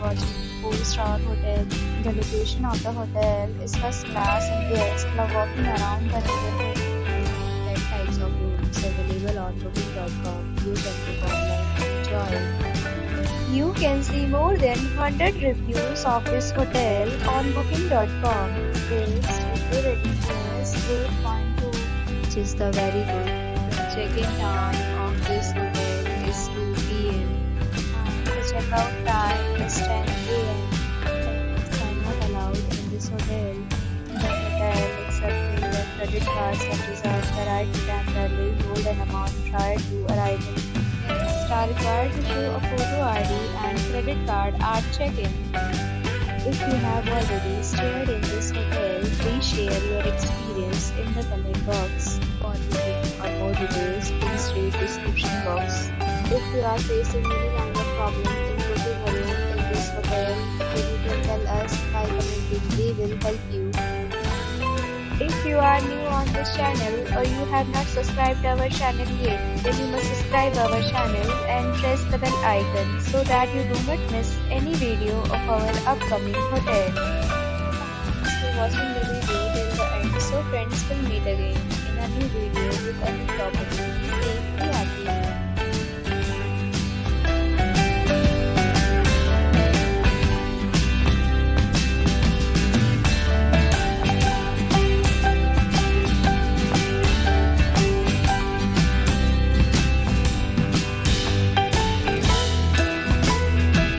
watching 4-star hotel. The location of the hotel is first class and guests love walking around the neighborhood. There are types of rooms available on booking.com. You can book online and enjoy. You can see more than 100 reviews of this hotel on booking.com. Its review rating is 8.2, which is the very good. The check-in time of this hotel is 2 p.m. and the checkout time is 10 a.m. Pets are not allowed in this hotel. The hotel accepts major credit cards and reserves the right to temporarily hold an amount prior to arrival. Guests are required to show a photo ID and credit card at check-in. If you have already stayed in this hotel, please share your experience in the comment box. For booking or more details, please read description box. If you are facing any kind of problem in booking a room in this hotel, then you can tell us by commenting. We will help you. If you are new on this channel or you have not subscribed our channel yet, then you must subscribe our channel and press the bell icon so that you do not miss any video of our upcoming hotel. Thanks for watching the video till the end. So friends, will meet again in a new video with a new property. Stay happy.